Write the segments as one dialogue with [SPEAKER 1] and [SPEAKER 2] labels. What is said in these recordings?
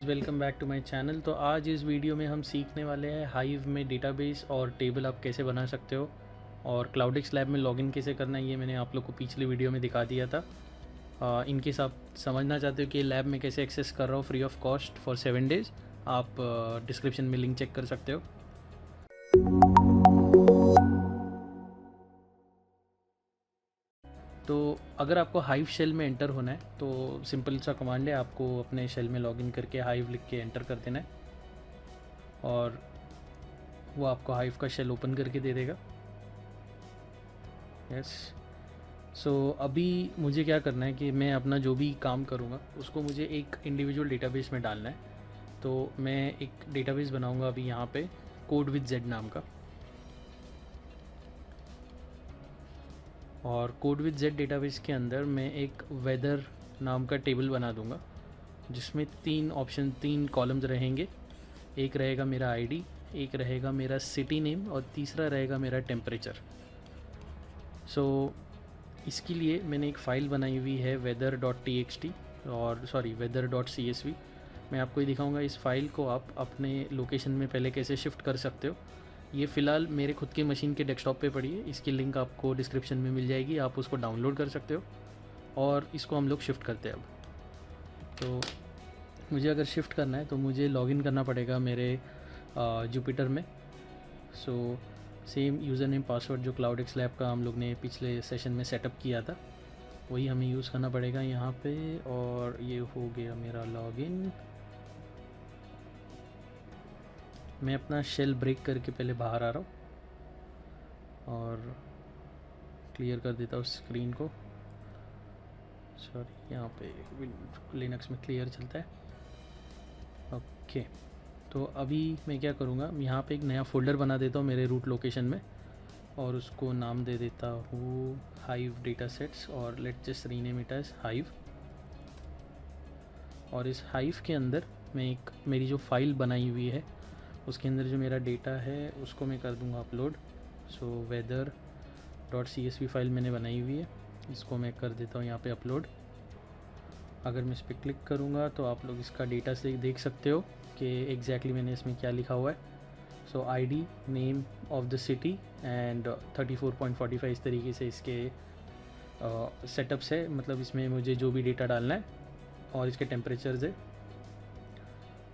[SPEAKER 1] Welcome back to my channel. तो आज इस वीडियो में हम सीखने वाले हैं हाइव में डेटाबेस और टेबल आप कैसे बना सकते हो और क्लाउडेक्स लैब में लॉगिन कैसे करना है। ये मैंने आप लोग को पिछले वीडियो में दिखा दिया था। इनकेस आप समझना चाहते हो कि लैब में कैसे एक्सेस कर रहा हो free of cost for 7 days, आप डिस्क्रिप्शन में लिंक चेक कर सकते हो। तो अगर आपको हाइव शेल में एंटर होना है तो सिंपल सा कमांड है, आपको अपने शेल में लॉगिन करके हाइव लिख के एंटर कर देना है और वो आपको हाइव का शेल ओपन करके दे देगा। यस। सो अभी मुझे क्या करना है कि मैं अपना जो भी काम करूँगा उसको मुझे एक इंडिविजुअल डेटाबेस में डालना है। तो मैं एक डेटाबेस बनाऊँगा अभी यहाँ पे कोड विद जेड नाम का, और कोड विद जेड डेटाबेस के अंदर मैं एक वेदर नाम का टेबल बना दूँगा जिसमें 3 कॉलम्स रहेंगे। एक रहेगा मेरा आईडी, एक रहेगा मेरा सिटी नेम और तीसरा रहेगा मेरा टेम्परेचर। सो इसके लिए मैंने एक फ़ाइल बनाई हुई है weather.txt और weather.csv। मैं आपको ये दिखाऊंगा इस फाइल को आप अपने लोकेशन में पहले कैसे शिफ्ट कर सकते हो। ये फ़िलहाल मेरे खुद के मशीन के डेस्कटॉप पे पड़ी है, इसकी लिंक आपको डिस्क्रिप्शन में मिल जाएगी, आप उसको डाउनलोड कर सकते हो और इसको हम लोग शिफ्ट करते हैं अब। तो मुझे अगर शिफ्ट करना है तो मुझे लॉगिन करना पड़ेगा मेरे जुपिटर में। So same user name password जो क्लाउडेक्स लैब का हम लोग ने पिछले सेशन में सेटअप किया था वही हमें यूज़ करना पड़ेगा यहाँ पे। और ये हो गया मेरा लॉगिन। मैं अपना शेल ब्रेक करके पहले बाहर आ रहा हूँ और क्लियर कर देता हूँ स्क्रीन को। सॉरी, यहाँ पे लिनक्स में क्लियर चलता है। ओके, तो अभी मैं क्या करूँगा, यहाँ पे एक नया फ़ोल्डर बना देता हूँ मेरे रूट लोकेशन में और उसको नाम दे देता हूँ हाइव डेटा सेट्स और let's just rename it as hive. और इस हाइव के अंदर मैं एक मेरी जो फाइल बनाई हुई है उसके अंदर जो मेरा डेटा है उसको मैं कर दूँगा अपलोड। सो weather.csv फाइल मैंने बनाई हुई है, इसको मैं कर देता हूँ यहाँ पे अपलोड। अगर मैं इस पर क्लिक करूँगा तो आप लोग इसका डेटा से देख सकते हो कि एग्जैक्टली मैंने इसमें क्या लिखा हुआ है। So ID, name of the city and 34.45 इस तरीके से इसके सेटअप्स है, मतलब इसमें मुझे जो भी डेटा डालना है और इसके टेम्परेचर्स है।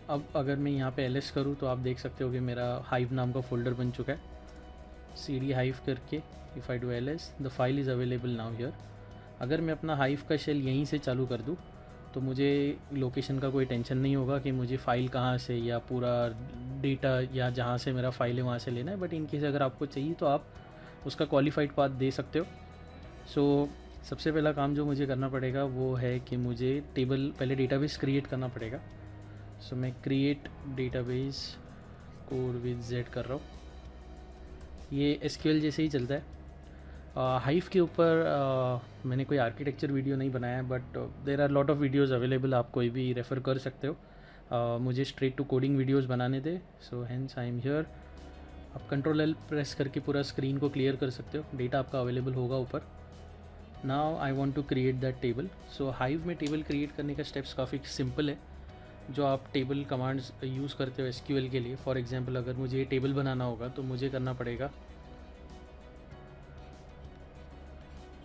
[SPEAKER 1] अब अगर मैं यहाँ पे ls करूँ तो आप देख सकते हो कि मेरा हाइव नाम का फ़ोल्डर बन चुका है। cd hive करके if I do ls the file is available now here. अगर मैं अपना हाइव का शेल यहीं से चालू कर दूँ तो मुझे लोकेशन का कोई टेंशन नहीं होगा कि मुझे फ़ाइल कहाँ से या पूरा डेटा या जहाँ से मेरा फ़ाइल है वहाँ से लेना है। बट इनकेस अगर आपको चाहिए तो आप उसका क्वालिफाइड पाथ दे सकते हो। सो सबसे पहला काम जो मुझे करना पड़ेगा वो है कि मुझे टेबल पहले डेटाबेस क्रिएट करना पड़ेगा। सो मैं create database code with Z कर रहा हूँ। ये एसक्यूएल जैसे ही चलता है। हाइव के ऊपर मैंने कोई आर्किटेक्चर वीडियो नहीं बनाया है, but there are lot of videos available, आप कोई भी रेफ़र कर सकते हो। मुझे स्ट्रेट टू कोडिंग वीडियोज़ बनाने दे, so hence I am here. आप कंट्रोल एल प्रेस करके पूरा स्क्रीन को क्लियर कर सकते हो, डेटा आपका अवेलेबल होगा ऊपर। Now I want to create that table. So hive में टेबल क्रिएट करने का स्टेप्स काफ़ी सिंपल है। जो आप टेबल कमांड्स यूज़ करते हो एसक्यूएल के लिए, फॉर एग्जांपल अगर मुझे टेबल बनाना होगा तो मुझे करना पड़ेगा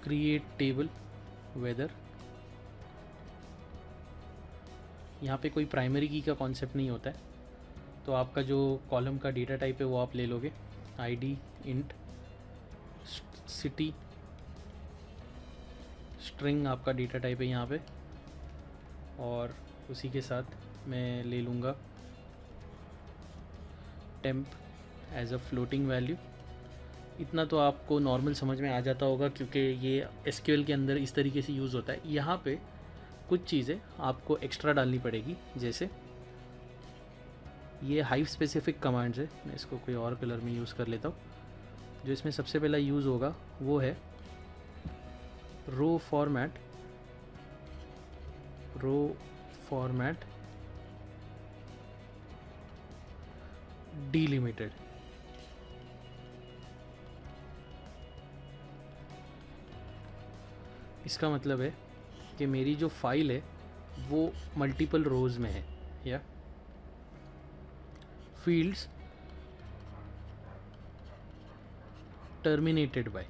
[SPEAKER 1] क्रिएट टेबल वेदर। यहाँ पे कोई प्राइमरी की का कॉन्सेप्ट नहीं होता है, तो आपका जो कॉलम का डेटा टाइप है वो आप ले लोगे। आईडी, इंट, सिटी, स्ट्रिंग आपका डेटा टाइप है यहाँ पे, और उसी के साथ मैं ले लूँगा temp as a floating value. इतना तो आपको नॉर्मल समझ में आ जाता होगा क्योंकि ये एसक्यूएल के अंदर इस तरीके से यूज़ होता है। यहाँ पे कुछ चीज़ें आपको एक्स्ट्रा डालनी पड़ेगी, जैसे ये हाइव स्पेसिफिक कमांड्स है। मैं इसको कोई और कलर में यूज़ कर लेता हूँ। जो इसमें सबसे पहला यूज़ होगा वो है रो फॉर्मेट डिलिमिटेड। इसका मतलब है कि मेरी जो फाइल है वो मल्टीपल रोज़ में है, या फील्ड्स टर्मिनेटेड बाय।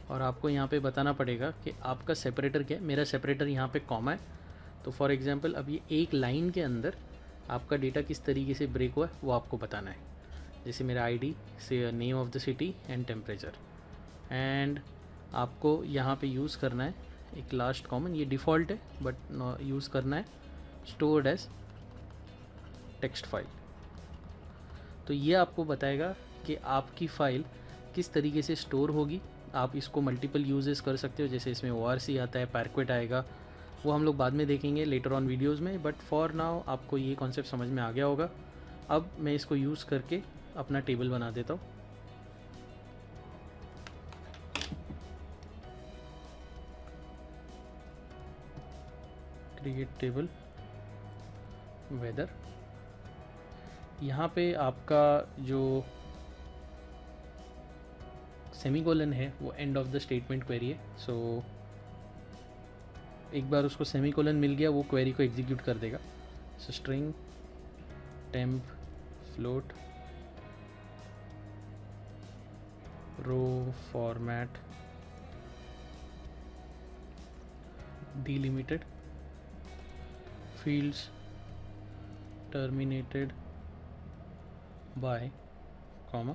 [SPEAKER 1] और आपको यहाँ पे बताना पड़ेगा कि आपका सेपरेटर क्या है। मेरा सेपरेटर यहाँ पे कॉमा है, तो फॉर एग्जांपल अब ये एक लाइन के अंदर आपका डेटा किस तरीके से ब्रेक हुआ है वो आपको बताना है। जैसे मेरा आईडी से name of the city and temperature, and आपको यहाँ पे यूज़ करना है एक लास्ट कॉमन, ये डिफ़ॉल्ट है बट यूज़ करना है स्टोर्ड एज टेक्स्ट फाइल। तो ये आपको बताएगा कि आपकी फ़ाइल किस तरीके से स्टोर होगी। आप इसको मल्टीपल यूजेस कर सकते हो, जैसे इसमें ORC आता है, पैरक्वेट आएगा, वो हम लोग बाद में देखेंगे लेटर ऑन वीडियोज़ में, बट फॉर नाउ आपको ये कॉन्सेप्ट समझ में आ गया होगा। अब मैं इसको यूज़ करके अपना टेबल बना देता हूँ। Create table weather. यहाँ पे आपका जो सेमीकोलन है वो end of the statement query है। सो एक बार उसको सेमीकोलन मिल गया वो क्वेरी को एग्जीक्यूट कर देगा। So string temp float row format delimited fields terminated by comma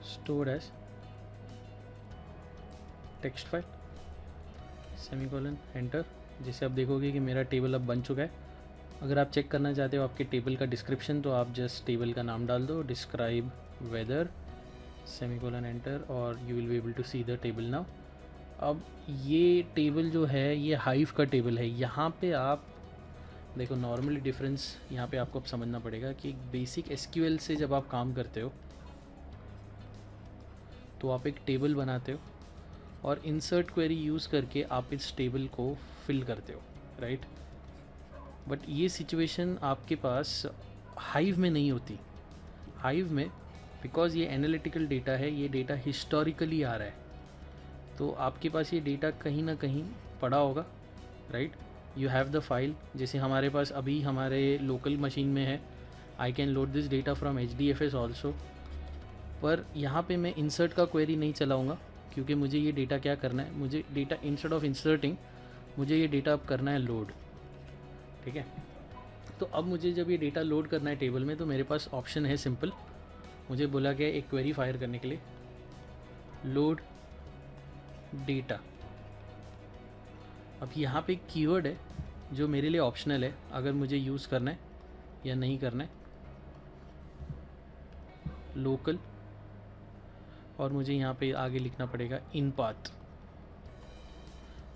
[SPEAKER 1] stored as text file semicolon enter. जैसे आप देखोगे कि मेरा टेबल अब बन चुका है। अगर आप चेक करना चाहते हो आपके टेबल का डिस्क्रिप्शन, तो आप जस्ट टेबल का नाम डाल दो, डिस्क्राइब वेदर सेमीकोलन एंटर, और you will be able to see the table now. अब ये टेबल जो है ये हाइव का टेबल है। यहाँ पे आप देखो नॉर्मली डिफरेंस यहाँ पे आपको अब समझना पड़ेगा कि बेसिक SQL से जब आप काम करते हो तो आप एक टेबल बनाते हो और इंसर्ट क्वेरी यूज़ करके आप इस टेबल को फिल करते हो, राइट। बट ये सिचुएशन आपके पास हाइव में नहीं होती। हाइव में बिकॉज ये एनालिटिकल डेटा है, ये डेटा हिस्टोरिकली आ रहा है, तो आपके पास ये डेटा कहीं ना कहीं पड़ा होगा, right. You have the file, जैसे हमारे पास अभी हमारे लोकल मशीन में है। I can load this data from HDFS also, पर यहाँ पे मैं इंसर्ट का क्वेरी नहीं चलाऊँगा क्योंकि मुझे ये डेटा क्या करना है, मुझे डेटा इंस्टेड ऑफ इंसर्टिंग मुझे ये डेटा अब करना है लोड, ठीक है। तो अब मुझे जब ये डेटा लोड करना है टेबल में, तो मेरे पास ऑप्शन है सिंपल। मुझे बोला गया एक क्वेरी फायर करने के लिए, लोड डेटा। अब यहाँ पे एक कीवर्ड है जो मेरे लिए ऑप्शनल है, अगर मुझे यूज़ करना है या नहीं करना है, लोकल, और मुझे यहाँ पे आगे लिखना पड़ेगा इन पाथ,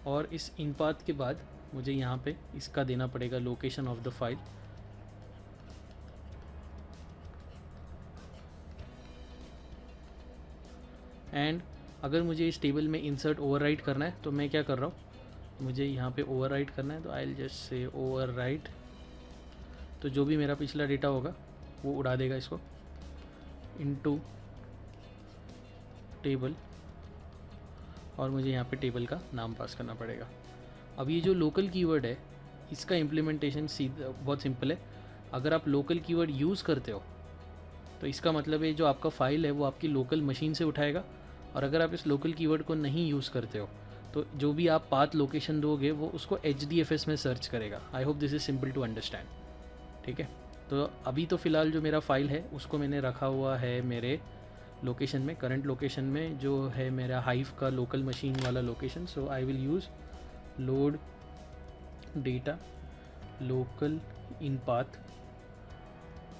[SPEAKER 1] और इस इन पाथ के बाद मुझे यहाँ पे इसका देना पड़ेगा location of the file, and अगर मुझे इस टेबल में इंसर्ट ओवरराइट करना है तो मैं क्या कर रहा हूँ, मुझे यहाँ पे ओवरराइट करना है, तो I will just say overwrite. तो जो भी मेरा पिछला डेटा होगा वो उड़ा देगा इसको इनटू टेबल, और मुझे यहाँ पे टेबल का नाम पास करना पड़ेगा। अब ये जो लोकल कीवर्ड है इसका इम्प्लीमेंटेशन सीधा बहुत सिंपल है। अगर आप लोकल कीवर्ड यूज़ करते हो तो इसका मतलब है जो आपका फ़ाइल है वो आपकी लोकल मशीन से उठाएगा, और अगर आप इस लोकल कीवर्ड को नहीं यूज़ करते हो तो जो भी आप पाथ लोकेशन दोगे वो उसको HDFS में सर्च करेगा। I hope this is simple to understand, ठीक है। तो अभी तो फ़िलहाल जो मेरा फ़ाइल है उसको मैंने रखा हुआ है मेरे लोकेशन में, करंट लोकेशन में जो है मेरा हाइव का लोकल मशीन वाला location. So I will use load data local in path.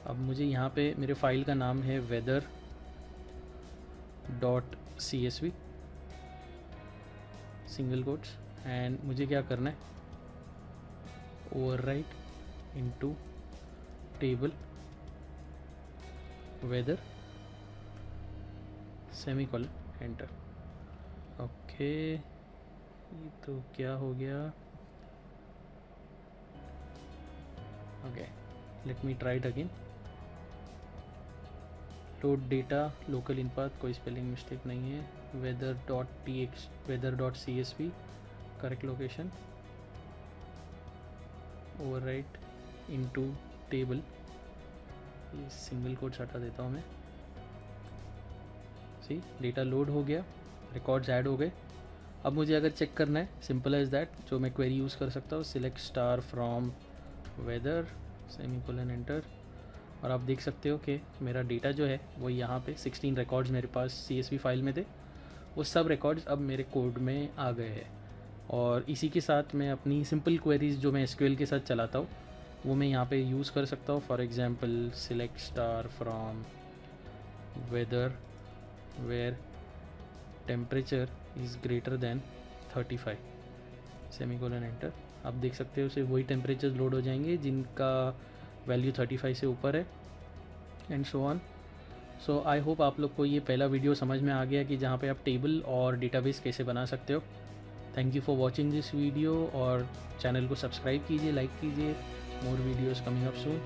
[SPEAKER 1] अब मुझे यहाँ पे मेरे फाइल का नाम है weather.csv सिंगल कोट्स, एंड मुझे क्या करना है, overwrite into table weather semicolon enter. Okay, ये तो क्या हो गया। Okay, let me try it again. Dot data local in path, कोई स्पेलिंग मिस्टेक नहीं है, weather dot CSV correct location, overwrite into table, ये सिंगल कोट्स हटा देता हूँ मैं। सी डेटा लोड हो गया, रिकॉर्ड्स ऐड हो गए। अब मुझे अगर चेक करना है, सिंपल एज दैट, जो मैं क्वेरी यूज़ कर सकता हूँ, select star from weather semicolon enter, और आप देख सकते हो कि मेरा डेटा जो है वो यहाँ पे 16 रिकॉर्ड्स मेरे पास CSV फाइल में थे, वो सब रिकॉर्ड्स अब मेरे कोड में आ गए हैं। और इसी के साथ मैं अपनी सिंपल क्वेरीज जो मैं SQL के साथ चलाता हूँ वो मैं यहाँ पे यूज़ कर सकता हूँ। For example select star from weather where temperature is greater than 35 semicolon enter. आप देख सकते हो सिर्फ वही टेम्परेचर लोड हो जाएंगे जिनका वैल्यू 35 से ऊपर है, and so on. So I hope आप लोग को ये पहला वीडियो समझ में आ गया कि जहाँ पे आप टेबल और डेटाबेस कैसे बना सकते हो। Thank you for watching this video, और चैनल को सब्सक्राइब कीजिए, लाइक कीजिए। मोर वीडियोज़ कमिंग अप सून।